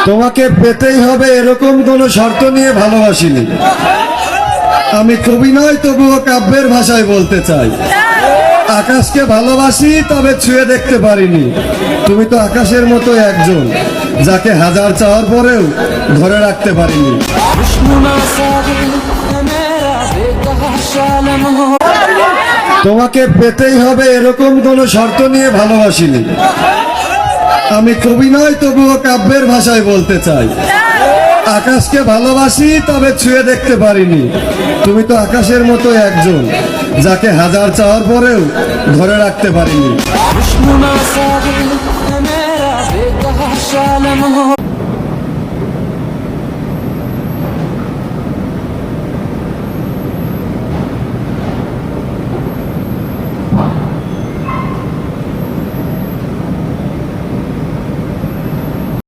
তোমাকে পেতেই হবে এরকম কোনো শর্ত নিয়ে ভালোবাসিনি। আমি কবি নয়, তবুও কাব্যের ভাষায় বলতে চাই, আকাশকে ভালোবাসি তবে ছুঁয়ে দেখতে পারিনি। তুমি তো আকাশের মতো একজন, যাকে হাজার চাওয়ার পরেও ধরে রাখতে পারিনি। তোমাকে পেতেই হবে এরকম কোনো শর্ত নিয়ে ভালোবাসিনি। আমি কবি নয়, তবুও কাব্যের ভাষায় বলতে চাই, আকাশকে ভালোবাসি তবে ছুঁয়ে দেখতে পারিনি। তুমি তো আকাশের মতো একজন, যাকে হাজার চাওয়ার পরেও ধরে রাখতে পারিনি।